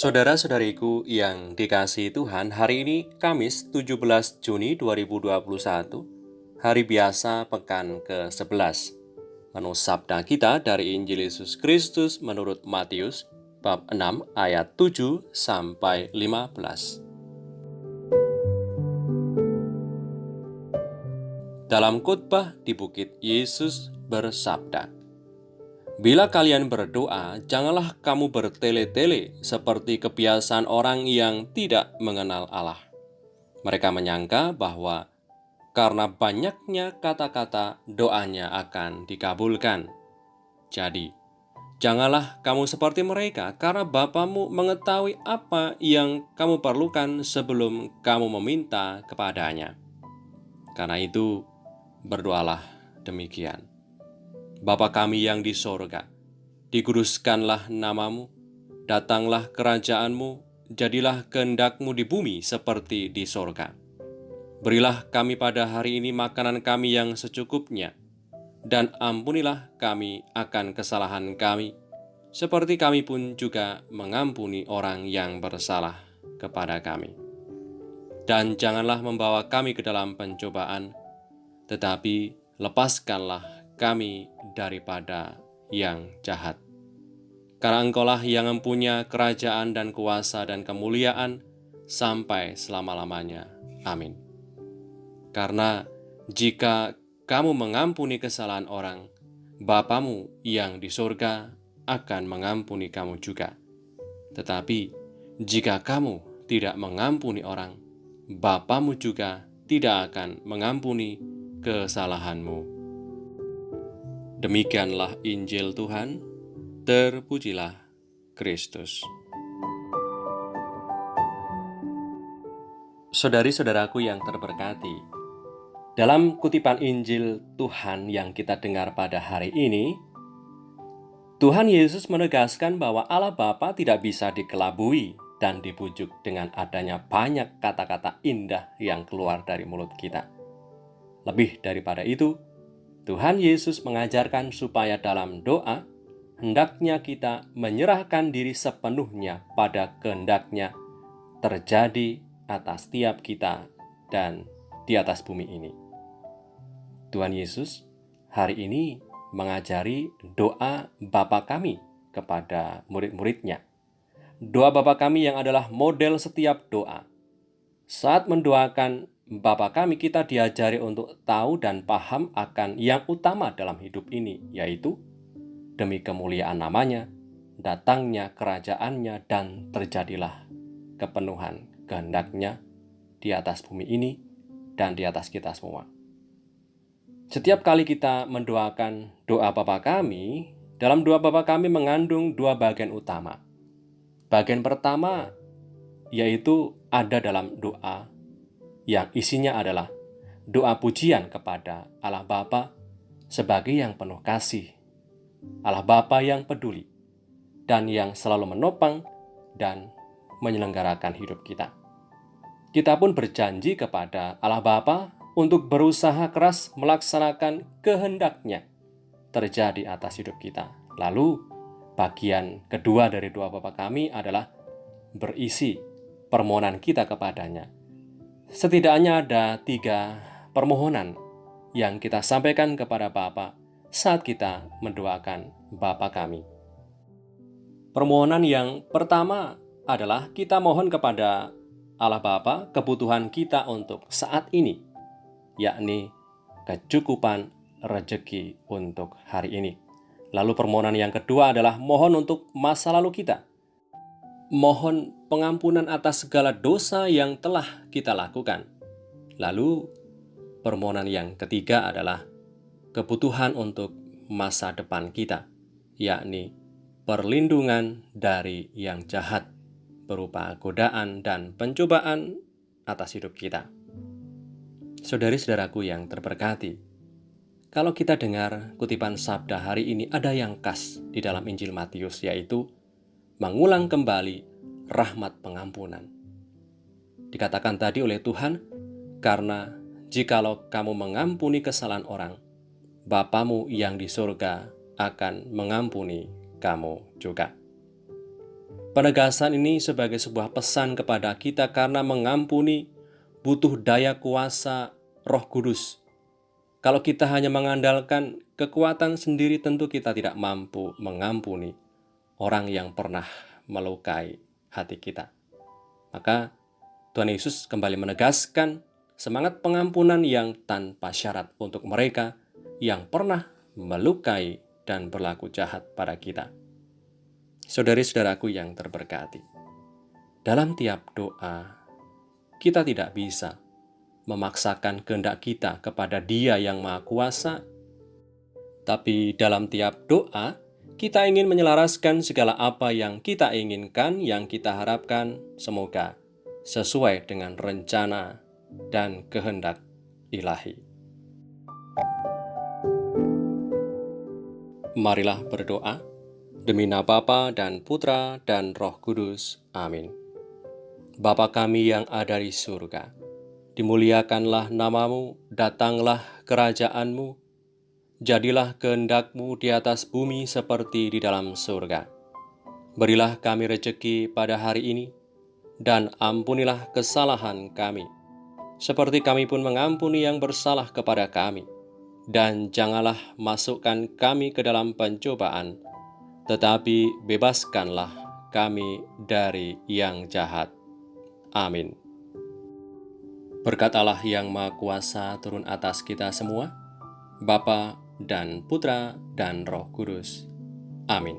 Saudara-saudariku yang dikasihi Tuhan, hari ini Kamis 17 Juni 2021, hari biasa pekan ke-11. Menu sabda kita dari Injil Yesus Kristus menurut Matius bab 6 ayat 7 sampai 15. Dalam khotbah di bukit, Yesus bersabda, "Bila kalian berdoa, janganlah kamu bertele-tele seperti kebiasaan orang yang tidak mengenal Allah. Mereka menyangka bahwa karena banyaknya kata-kata, doanya akan dikabulkan. Jadi, janganlah kamu seperti mereka, karena Bapamu mengetahui apa yang kamu perlukan sebelum kamu meminta kepadanya. Karena itu, berdoalah demikian. Bapa kami yang di sorga, dikuduskanlah namamu, datanglah kerajaanmu, jadilah kehendakmu di bumi seperti di sorga. Berilah kami pada hari ini makanan kami yang secukupnya, dan ampunilah kami akan kesalahan kami, seperti kami pun juga mengampuni orang yang bersalah kepada kami. Dan janganlah membawa kami ke dalam pencobaan, tetapi lepaskanlah kami daripada yang jahat. Karena Engkaulah yang mempunyai kerajaan dan kuasa dan kemuliaan sampai selama-lamanya. Amin. Karena jika kamu mengampuni kesalahan orang, Bapamu yang di surga akan mengampuni kamu juga. Tetapi jika kamu tidak mengampuni orang, Bapamu juga tidak akan mengampuni kesalahanmu." Demikianlah Injil Tuhan, terpujilah Kristus. Saudari-saudaraku yang terberkati, dalam kutipan Injil Tuhan yang kita dengar pada hari ini, Tuhan Yesus menegaskan bahwa Allah Bapa tidak bisa dikelabui dan dibujuk dengan adanya banyak kata-kata indah yang keluar dari mulut kita. Lebih daripada itu, Tuhan Yesus mengajarkan supaya dalam doa, hendaknya kita menyerahkan diri sepenuhnya pada kehendaknya terjadi atas tiap kita dan di atas bumi ini. Tuhan Yesus hari ini mengajari doa Bapa kami kepada murid-muridnya. Doa Bapa kami yang adalah model setiap doa. Saat mendoakan Bapa kami, kita diajari untuk tahu dan paham akan yang utama dalam hidup ini, yaitu demi kemuliaan namanya, datangnya kerajaannya, dan terjadilah kepenuhan kehendaknya di atas bumi ini dan di atas kita semua. Setiap kali kita mendoakan doa Bapa kami, dalam doa Bapa kami mengandung dua bagian utama. Bagian pertama yaitu ada dalam doa yang isinya adalah doa pujian kepada Allah Bapa sebagai yang penuh kasih, Allah Bapa yang peduli, dan yang selalu menopang dan menyelenggarakan hidup kita. Kita pun berjanji kepada Allah Bapa untuk berusaha keras melaksanakan kehendaknya terjadi atas hidup kita. Lalu, bagian kedua dari doa Bapa kami adalah berisi permohonan kita kepadanya. Setidaknya ada 3 permohonan yang kita sampaikan kepada Bapa saat kita mendoakan Bapa kami. Permohonan yang pertama adalah kita mohon kepada Allah Bapa kebutuhan kita untuk saat ini, yakni kecukupan rezeki untuk hari ini. Lalu permohonan yang kedua adalah mohon untuk masa lalu kita. Mohon pengampunan atas segala dosa yang telah kita lakukan. Lalu permohonan yang ketiga adalah kebutuhan untuk masa depan kita, yakni perlindungan dari yang jahat berupa godaan dan pencobaan atas hidup kita. Saudari-saudaraku yang terberkati, kalau kita dengar kutipan sabda hari ini, ada yang khas di dalam Injil Matius, yaitu mengulang kembali rahmat pengampunan. Dikatakan tadi oleh Tuhan, karena jikalau kamu mengampuni kesalahan orang, Bapamu yang di surga akan mengampuni kamu juga. Penegasan ini sebagai sebuah pesan kepada kita karena mengampuni butuh daya kuasa Roh Kudus. Kalau kita hanya mengandalkan kekuatan sendiri, tentu kita tidak mampu mengampuni orang yang pernah melukai hati kita. Maka Tuhan Yesus kembali menegaskan semangat pengampunan yang tanpa syarat untuk mereka yang pernah melukai dan berlaku jahat pada kita. Saudari-saudaraku yang terberkati, dalam tiap doa, kita tidak bisa memaksakan kehendak kita kepada Dia yang Maha Kuasa, tapi dalam tiap doa, kita ingin menyelaraskan segala apa yang kita inginkan, yang kita harapkan, semoga sesuai dengan rencana dan kehendak ilahi. Marilah berdoa. Demi nama Bapa dan Putra dan Roh Kudus. Amin. Bapa kami yang ada di surga, dimuliakanlah namamu, datanglah kerajaanmu, jadilah kehendak-Mu di atas bumi seperti di dalam surga. Berilah kami rejeki pada hari ini, dan ampunilah kesalahan kami, seperti kami pun mengampuni yang bersalah kepada kami. Dan janganlah masukkan kami ke dalam pencobaan, tetapi bebaskanlah kami dari yang jahat. Amin. Berkat Allah yang Maha Kuasa turun atas kita semua, Bapa dan Putra dan Roh Kudus. Amin.